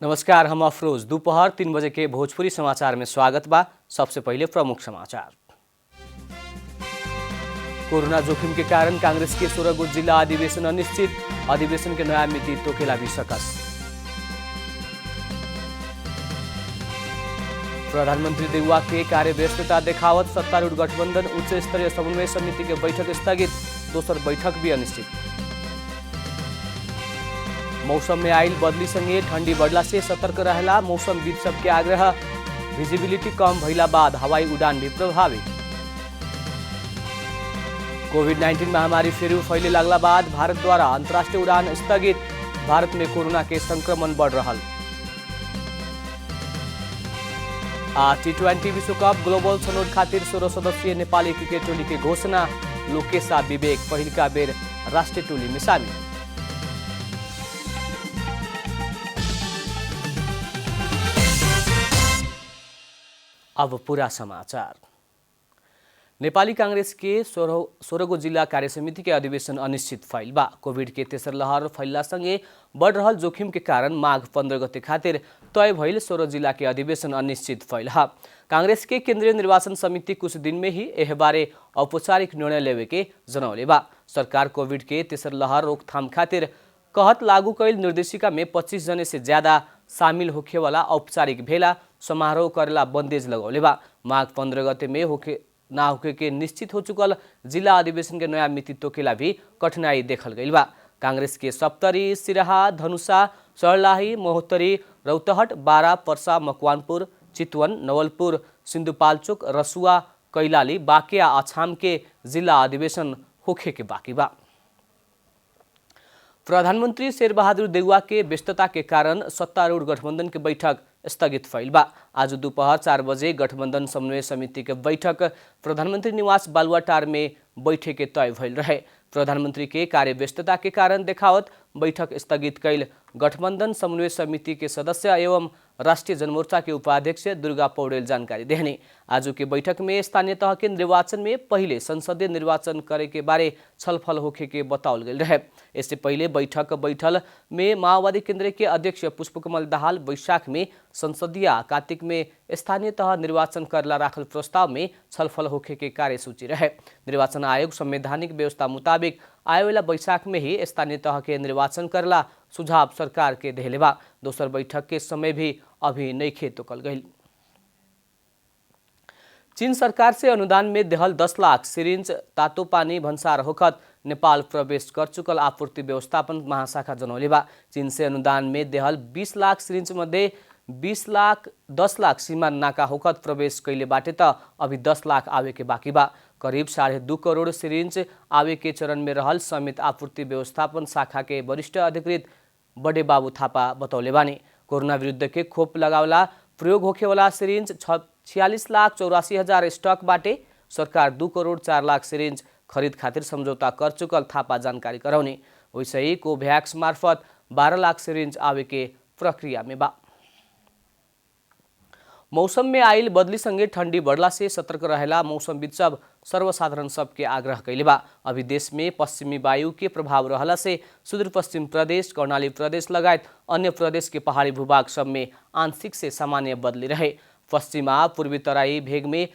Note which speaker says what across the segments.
Speaker 1: नमस्कार, हम अफरोज। दोपहर 3 बजे के भोजपुरी समाचार में स्वागत बा। सबसे पहले प्रमुख समाचार। कोरोना जोखिम के कारण कांग्रेस के 16 गो जिला अधिवेशन अनिश्चित। अधिवेशन के नया मिति तोकेला भी सकस। प्रधानमंत्री देउवा के कार्य व्यस्तता देखावत सत्तारूढ़ गठबंधन उच्च स्तरीय समन्वय समिति के बैठक स्थगित। दोसर बैठक भी अनिश्चित। मौसम में आयल बदली संगे ठंडी बढ़ला से सतर्क रहला मौसमविद सबके आग्रह। विजिबिलिटी कम भइला बाद हवाई उड़ान भी प्रभावित। कोविड-19 महामारी फेरि फैले लागला बाद भारत द्वारा अंतर्राष्ट्रीय उड़ान स्थगित। भारत में कोरोना के संक्रमण बढ़ रहल। T20 विश्व कप ग्लोबल छनौट खातिर 16 सदस्यीय नेपाली क्रिकेट टोली के घोषणा। लोकेशा विवेक पहिलका बेर राष्ट्रिय टोली में शामिल। अब पूरा समाचार। नेपाली कांग्रेस के 16 गो जिला कार्य समिति के अधिवेशन अनिश्चित फैल बा। कोविड के तेसर लहर फैलला संगे बढ़ रहल जोखिम के कारण माघ 15 गते खातिर तय भइल 16 जिला के अधिवेशन अनिश्चित फैल हा। कांग्रेस के केंद्रीय निर्वाचन समिति कुछ दिन में ही एह बारे औपचारिक निर्णय लेवे के जनौले बा। सरकार कोविड के तेसर लहर रोकथाम खातिर कहत लागू कैल निर्देशिका में 25 जने से ज्यादा शामिल होखे वाला औपचारिक भेला समारोह करेला बंदेज लगौले बा। माघ 15 गते में होके के निश्चित हो चुकल जिला अधिवेशन के नया मिति तोकेला भी कठिनाई देखल गई बा। कांग्रेस के सप्तरी, सिराहा, धनुषा, सर्लाही, महोत्तरी, रौतहट, बारा, पर्सा, मकवानपुर, चितवन, नवलपुर, सिन्धुपाल्चोक, रसुआ, कैलाली, बाँके आ अछाम के जिला अधिवेशन होखे के बाकी बा। प्रधानमंत्री शेरबहादुर देउवा के व्यस्तता के कारण सत्तारूढ़ गठबंधन के बैठक स्थगित फैल बा। आज दोपहर 4 बजे गठबंधन समन्वय समिति के बैठक प्रधानमंत्री निवास बालुवाटार में बैठे के तय भइल रहे। प्रधानमंत्री के कार्य व्यस्तता के कारण देखावत बैठक स्थगित कैल गठबंधन समन्वय समिति के सदस्य एवं राष्ट्रीय जनमोर्चा के उपाध्यक्ष दुर्गा पौडेल जानकारी देहने। आज के बैठक में स्थानीय तह के निर्वाचन में पहले संसदीय निर्वाचन करे के बारे छलफल होखे के बताओल गई रहे। इससे पहले बैठक बैठल में माओवादी केंद्र के अध्यक्ष पुष्पकमल दाहाल वैशाख में संसदीय कार्तिक में स्थानीय तह निर्वाचन करला राखल प्रस्ताव में छलफल होखे के कार्यसूची रहे। निर्वाचन आयोग संवैधानिक व्यवस्था मुताबिक आयोला वैशाख में ही स्थानीय तह के निर्वाचन करला सुझाव सरकार के देहले बा। दोसर बैठक के समय भी अभी नइखे तोकल गई। चीन सरकार से अनुदान में देहल 10 लाख सिरिंज तातो पानी भन्सार होखत नेपाल प्रवेश कर चुकल आपूर्ति व्यवस्थापन महाशाखा जनौले बा। चीन से अनुदान में देहल 20 लाख सिरिंज मध्ये 10 लाख सीमा नाका होखत प्रवेश कैले बाटे त अभी 10 लाख आवे के बाकी बा। करीब 2.5 करोड़ सिरिंज आवे के चरण में रहल समेत आपूर्ति व्यवस्थापन शाखा के वरिष्ठ अधिकृत बड़े बाबू थापा बतौले बानी। कोरोना विरुद्ध के खोप लगावला प्रयोग होखे वाला सिरिंज 46,84,000 स्टॉक बाटे। सरकार 2 करोड़ 4 लाख सिरिंज खरीद खातिर समझौता कर चुकल थापा जानकारी करौने। वैसे ही कोभ्याक्स मार्फत 12 लाख सिरिंज आवे के प्रक्रिया में बा। मौसम में आयल बदली संगे ठंडी बढ़ला से सतर्क रहेला मौसमविद सब सर्वसाधारण सबके आग्रह कैले बा। अभी देश में पश्चिमी वायु के प्रभाव रहला से सुदूरपश्चिम प्रदेश, कर्णाली प्रदेश लगायत अन्य प्रदेश के पहाड़ी भूभाग सब में आंशिक से सामान्य बदली रहे। पश्चिमा पूर्वी तराई भेग में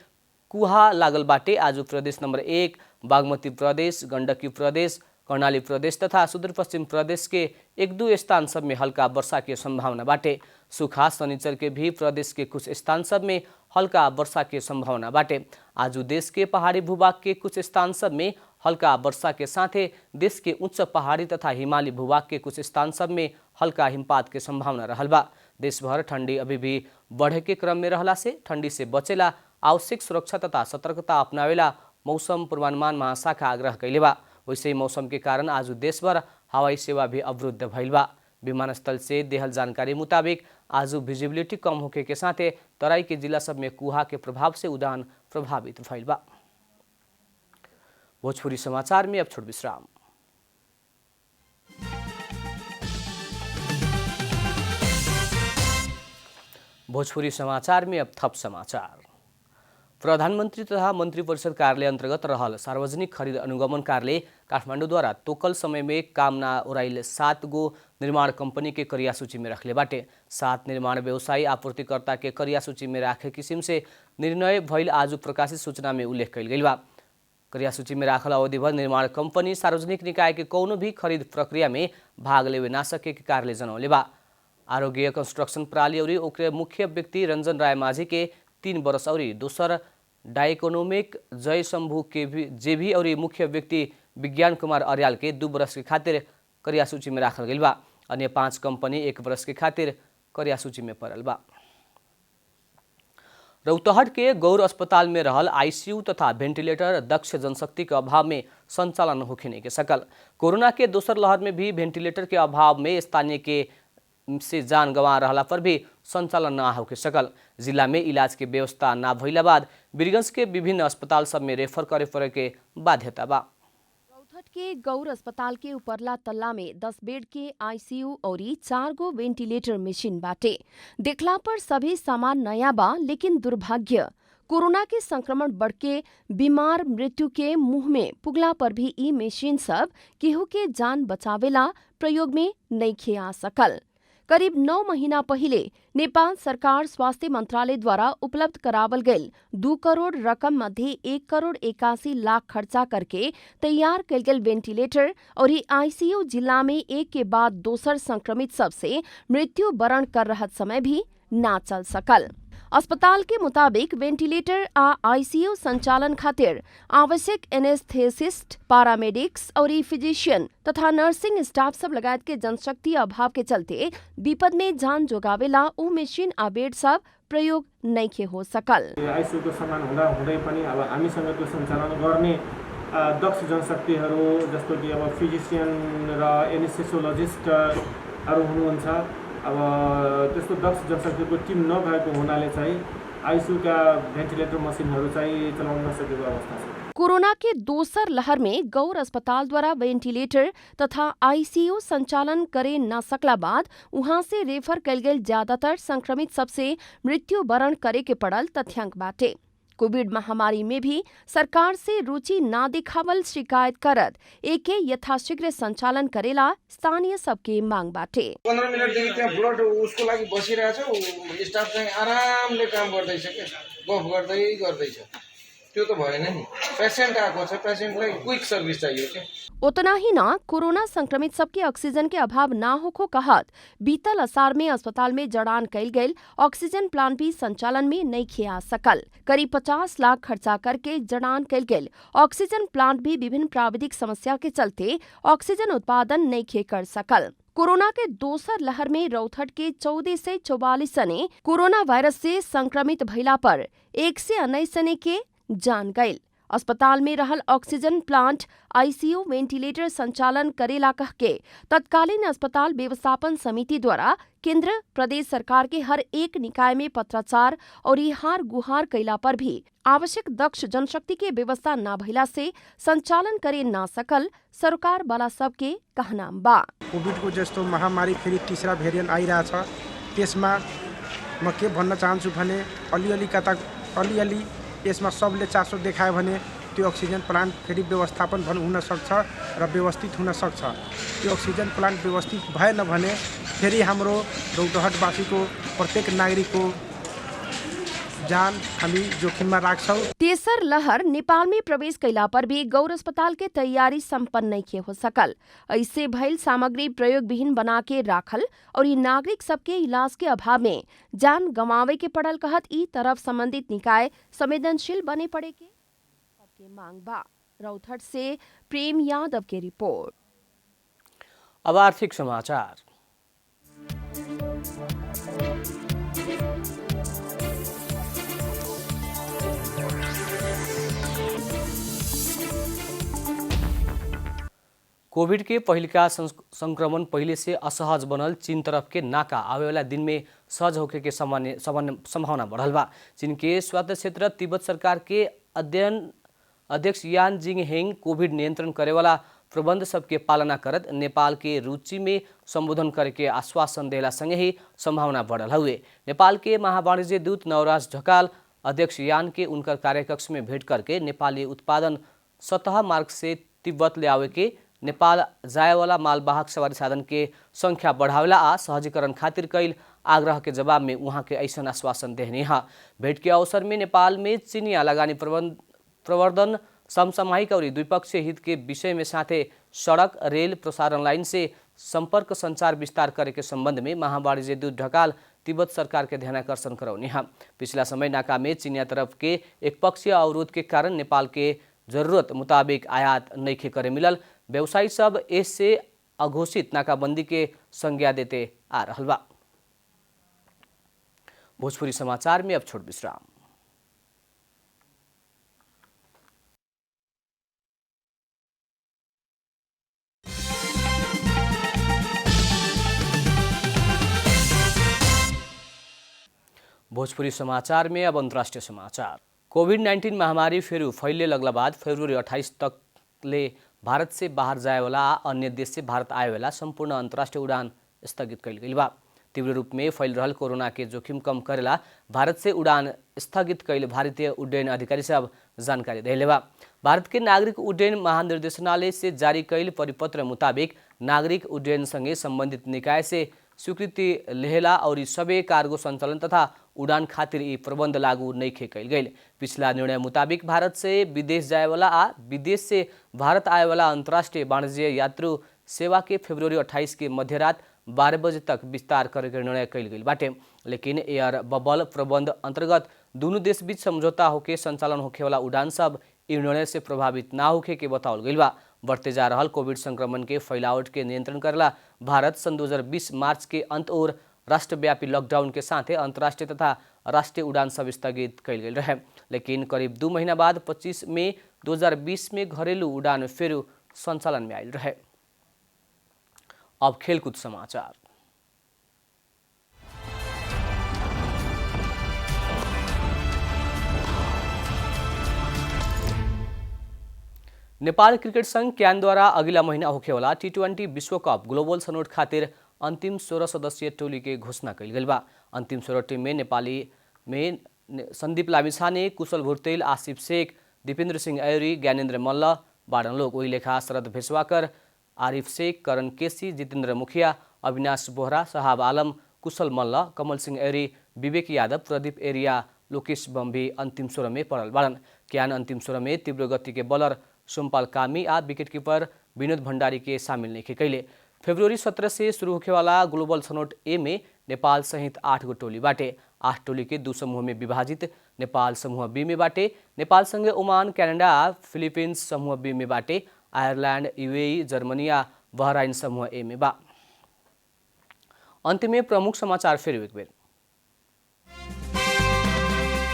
Speaker 1: कुहा लागल बाटे। आज प्रदेश नंबर 1, बागमती प्रदेश, गंडकी प्रदेश, कर्णाली प्रदेश तथा सुदूरपश्चिम प्रदेश के 1-2 स्थान सब में हल्का वर्षा की संभावना बाटे। सुखा शनिचर के भी प्रदेश के कुछ स्थान सब में हल्का वर्षा की संभावना बाटे। आज देश के पहाड़ी भूभाग के कुछ स्थान सब में हल्का वर्षा के साथ देश के उच्च पहाड़ी तथा हिमालय भूभाग के कुछ स्थान सब में हल्का हिमपात के संभावना रहल बा। देश भर ठंडी अभी भी बढ़े के क्रम में रहला से ठंडी से बचेला आवश्यक सुरक्षा तथा सतर्कता अपनावेला मौसम पूर्वानुमान महाशाखा आग्रह कैले बा। वैसे ही मौसम के कारण आज देश भर हवाई सेवा भी अवरुद्ध भइल बा। विमानस्थल से देहल जानकारी मुताबिक आज विजिबिलिटी कम होके के साथे तराई के जिला सब में कुहा के प्रभाव से उड़ान प्रभावित भइल बा। भोजपुरी समाचार में अब छोट विश्राम। भोजपुरी समाचार में अब थप समाचार। प्रधानमन्त्री तथा मन्त्री परिषद कार्यालय अन्तर्गत रहल सार्वजनिक खरिद अनुगमन कार्यालय काठमाडौँद्वारा तोकल समय में काम ना उड़ाइल 7 गो निर्माण कंपनी के करिया सूची में रखले बाटे। 7 निर्माण व्यवसायी आपूर्तिकर्ता के करिया सूची में राखे किसिम से निर्णय भइल आज प्रकाशित सूचना में उल्लेख कइल गइल बा। करिया सूची में राखल अवधिभर निर्माण कंपनी सार्वजनिक निकाय के कौनो भी खरीद प्रक्रिया में भाग लेवे ना सके के कार्यालय जनौले बा। आरोग्य कंस्ट्रक्शन प्रणाली और ओकरे मुख्य व्यक्ति रंजन राय माझी के 3 वर्ष और दोसर डाइकोनोमिक जय शंभू के जेभी और मुख्य व्यक्ति विज्ञान कुमार अर्याल के 2 वर्ष के खातिर करिया सूची में राखल गइल बा। अन्य 5 कंपनी 1 वर्ष के खातिर करिया सूची में पड़ल बा। रौतहट के गौर अस्पताल में रहल आईसीयू तथा वेंटिलेटर दक्ष जनशक्ति के अभाव में संचालन होखे नहीं के सकल। कोरोना के दोसर लहर में भी वेंटिलेटर के अभाव में स्थानीय के से जान गंवा रहला पर भी संचालन ना होके सकल। जिला में इलाज के व्यवस्था ना भइला बाद वीरगंज के विभिन्न अस्पताल सब में रेफर करे पड़े के बाध्यता बा।
Speaker 2: रौतहट के गौर अस्पताल के उपरला तल्ला में 10 बेड के आईसीयू और 4 गो वेंटिलेटर मशीन बाटे। देखला पर सभी सामान नया बा, लेकिन दुर्भाग्य कोरोना के संक्रमण बढ़ के बीमार मृत्यु के मुंह में पुगला पर भी ई मशीन सब केहू के जान बचावेला प्रयोग में नइखे आ सकल। करीब 9 महीना पहिले नेपाल सरकार स्वास्थ्य मंत्रालय द्वारा उपलब्ध करावल गयल 2 करोड़ रकम मध्ये 1 करोड़ 81 लाख खर्चा करके तैयार कल गेल वेंटिलेटर और आईसीयू जिला में एक के बाद दोसर संक्रमित सबसे मृत्यु वरण कर रहत समय भी ना चल सकल। अस्पताल के मुताबिक वेंटिलेटर आ आईसीयू संचालन खातिर आवश्यक एनेस्थेसिस्ट, पैरामेडिक्स और फिजिशियन तथा नर्सिंग स्टाफ सब लगायत के जनशक्ति अभाव के चलते विपद में जान जोगावेला ऊ मशीन आ बेड सब प्रयोग नइखे हो सकल।
Speaker 3: आईसीयू को सामान हुँदा हुँदै पनि अब हामीसँग त्यो सञ्चालन गर्ने दक्ष जनशक्तिहरू जस्तो कि अब फिजिशियन र एनेस्थेसियोलोजिस्टहरू हुनुहुन्छ। अब त्यस्तो दक्ष जनशक्तिको टिम नभएको हुनाले चाहिँ आईसीयू का भेन्टिलेटर मसिनहरू चाहिँ चलाउन नसकेको अवस्था छ।
Speaker 2: कोरोना के दोसर लहर में गौर अस्पताल द्वारा वेंटिलेटर तथा आईसीयू संचालन करे न सकला बाद वहां से रेफर कल गेल ज्यादातर संक्रमित सबसे मृत्यु वरण करे के पड़ल तथ्यांक बाटे। कोविड महामारी में भी सरकार से रुचि ना दिखावल शिकायत करत एके यथाशीघ्र संचालन करेला स्थानीय सबके मांग बाटे।
Speaker 4: 15 मिनटदेखि त्यहाँ ब्लड उसको लागि बसिरहेछ, स्टाफ चाहिँ आरामले काम गर्दैछ के गफ गर्दैछ। त्यो त भएन नि। पेशेन्ट आएको छ, पेशेन्टलाई क्विक सर्भिस चाहियो के।
Speaker 2: उतना ही ना कोरोना संक्रमित सबके ऑक्सीजन के अभाव ना होखो कहत बीतल असार में अस्पताल में जड़ान कइल गयल ऑक्सीजन प्लांट भी संचालन में नइखे आ सकल। करीब 50 लाख खर्चा करके जड़ान कइल गयल ऑक्सीजन प्लांट भी विभिन्न प्राविधिक समस्या के चलते ऑक्सीजन उत्पादन नइखे कर सकल। कोरोना के दोसर लहर में रौतहट के 14 से 44 जने कोरोना वायरस से संक्रमित भइला पर 119 जने के जान गयल। अस्पताल में रहल ऑक्सीजन प्लांट आईसीयू वेंटिलेटर संचालन करेला कह के तत्कालीन अस्पताल व्यवस्थापन समिति द्वारा केंद्र प्रदेश सरकार के हर एक निकाय में पत्राचार और हार गुहार कैला पर भी आवश्यक दक्ष जनशक्ति के व्यवस्था न भइला से संचालन करे ना सकल सरकार वाला सबके कहना बा।
Speaker 5: कोविड को जस्तो महामारी फेरि तीसरा भेरिएन्ट आइरहेछ, त्यसमा म के भन्न चाहन्छु भने अलिअलि यसमा सबले चासो देखायो भने त्यो अक्सिजन प्लान्ट फेरि व्यवस्थापन हुन सक्छ र व्यवस्थित हुन सक्छ। त्यो अक्सिजन प्लान्ट व्यवस्थित भएन भने फेरि हाम्रो रौतहटवासीको प्रत्येक नागरिकको जान हामी जोखिममा राख्छौं।
Speaker 2: तेसर लहर नेपाल में प्रवेश कैला पर भी गौर अस्पताल के तैयारी संपन्न नहीं हो सकल। ऐसे भइल सामग्री प्रयोग विहीन बना के राखल और नागरिक सबके इलाज के अभाव में जान गंवावे के पड़ल कहत ई तरफ संबंधित निकाय संवेदनशील बने पड़े के सबके मांग बा। रौतहट से प्रेम यादव के रिपोर्ट।
Speaker 1: अब आर्थिक समाचार। कोविड के पहिलका संक्रमण पहले से असहज बनल चीन तरफ के नाका आवे वाला दिन में सहज होके के संभावना बढ़ल बा। चीन के स्वायत्त क्षेत्र तिब्बत सरकार के अध्यक्ष यान जिंग हेंग कोविड नियंत्रण करे वाला प्रबंध सबके पालना करत नेपाल के रुचि में संबोधन करके आश्वासन देला संगे ही संभावना बढ़ल हुए। नेपाल के महावाणिज्य दूत नवराज ढकाल अध्यक्ष यान के उनकर कार्यकक्ष में भेंट करके नेपाली उत्पादन सतह मार्ग से तिब्बत ले आवे के नेपाल जाएवाला मालवाहक सवारी साधन के संख्या बढ़ावेला आ सहजीकरण खातिर कैल आग्रह के जवाब में वहाँ के ऐसा आश्वासन देने हैं। भेंट के अवसर में नेपाल में चिनिया लगानी प्रवर्धन समसामयिक और द्विपक्षीय हित के विषय में साथे सड़क रेल प्रसारण लाइन से संपर्क संचार विस्तार करे के संबंध में महावाणिज्य दूत ढकाल तिब्बत सरकार के ध्यानाकर्षण कराउने हैं। पिछला समय नाका में चिनिया तरफ के एकपक्षीय अवरोध के कारण नेपाल के जरूरत मुताबिक आयात नइखे करे मिलल। व्यवसायी सब इससे अघोषित नाकाबंदी के संज्ञा देते आ रहल बा। भोजपुरी समाचार में अब छोट विश्राम। भोजपुरी समाचार में अब अंतर्राष्ट्रीय समाचार। कोभिड-19 महामारी फेरू फैले लगला बाद फरवरी 28 तक ले भारत से बाहर जाए वाला अन्य देश से भारत आए वाला संपूर्ण अंतर्राष्ट्रीय उड़ान स्थगित कइल गइल बा। तीव्र रूप में फैल रहल कोरोना के जोखिम कम करेला भारत से उड़ान स्थगित कइल भारतीय उड्डयन अधिकारी सब जानकारी देले बा। भारत के नागरिक उड्डयन महानिर्देशनालय से जारी कइल परिपत्र मुताबिक नागरिक उड्डयन संगे संबंधित निकाय से स्वीकृति लेहला और सबै कार्गो संचालन तथा उड़ान खातिर यी प्रबन्ध लागू नइखे कइल गइल। पिछला निर्णय मुताबिक भारत से विदेश जाएवाला आ विदेश से भारत आएवाला अंतर्राष्ट्रीय वाणिज्य यात्रु सेवा के फरवरी 28 के मध्यरात 12 बजे तक विस्तार करे के निर्णय कइल गइल बाटे। लेकिन एयर बबल प्रबंध अंतर्गत दोनों देश बीच समझौता होके संचालन होखेवाला उड़ान सब ई निर्णय से प्रभावित ना होखे के बतावल गइल बा। बढ़ते जा रहल कोविड संक्रमण के फैलावट के नियंत्रण करेला भारत सन 2020 मार्च के अंत और राष्ट्रव्यापी लॉकडाउन के साथ अंतर्राष्ट्रीय तथा राष्ट्रीय उड़ान सब स्थगित कइल गइल रहे। लेकिन करीब 2 महीना बाद 25 मई 2020 में घरेलू उड़ान फेरू संचालन में आयल रहे। अब खेलकूद समाचार। नेपाल क्रिकेट संघ क्यानद्वारा अगिला महीना होखेवाला T20 विश्वकप ग्लोबल छनौट खातिर अंतिम 16 सदस्यीय टोली के घोषणा कइल गइल बा। अंतिम 16 टीम में नेपाली में संदीप लामिछाने, कुशल भुर्तेल, आसिफ शेख, दीपेन्द्र सिंह ऐरी, ज्ञानेन्द्र मल्ल बाडन लोग। वही लेखा शरद भेसवाकर, आरिफ शेख, करण केसी, जितेन्द्र मुखिया, अविनाश बोहरा, शहाब आलम, कुशल मल्ल, कमल सिंह ऐरी, विवेक यादव, प्रदीप एरिया, लोकेश बम्बी अंतिम 16 में पड़ल बाडन। क्यान अंतिम 16 में तीव्र गति के बॉलर सोमपाल कामी आ विकेट कीपर विनोद भण्डारी के शामिल नहीं कैले। फरवरी 17 से शुरू होखेवाला ग्लोबल छनौट ए में नेपाल सहित 8 गो टोली बाटे। 8 टोली के 2 समूह में विभाजित नेपाल समूह बी में बाटे। नेपाल संगे ओमान, कनाडा, फिलिपिन्स समूह बी में बाटे। आयरलैंड, यूएई, जर्मनी आ बहराइन समूह ए में बा। अंत में प्रमुख समाचार फिर एक बेर।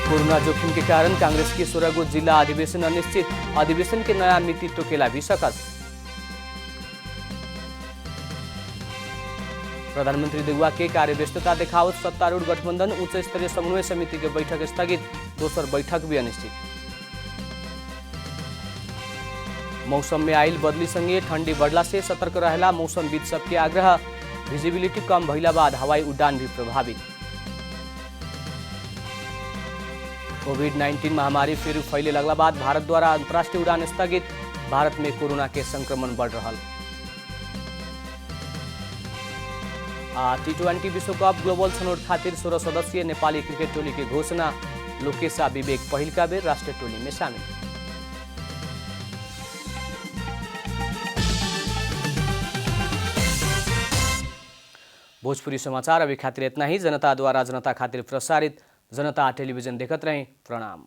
Speaker 1: कोरोना जोखिम के कारण कांग्रेस के 16 गो जिला अधिवेशन अनिश्चित। अधिवेशन के नया मिति तोकेला भी सकत। प्रधानमंत्री देउवा के कार्यव्यस्तता देखावत सत्तारूढ़ गठबंधन उच्च स्तरीय समन्वय समिति के बैठक स्थगित। दोसर बैठक भी अनिश्चित। मौसम में आयल बदली संगे ठंडी बढ़ला से सतर्क रहेला मौसमविद सबके आग्रह। विजिबिलिटी कम भइला बाद हवाई उड़ान भी प्रभावित। कोविड-19 महामारी फिर फैले लगला बाद भारत द्वारा अंतर्राष्ट्रीय उड़ान स्थगित। भारत में कोरोना के संक्रमण बढ़ रहा। T20 विश्वकप ग्लोबल छनौट खातिर 16 सदस्यीय नेपाली क्रिकेट टोली के घोषणा। लोकेश आ विवेक पहिलका बेर राष्ट्रीय टोली में शामिल। भोजपुरी समाचार अभी खातिर इतना ही। जनता द्वारा जनता खातिर प्रसारित जनता टेलीविजन देखत रहें। प्रणाम।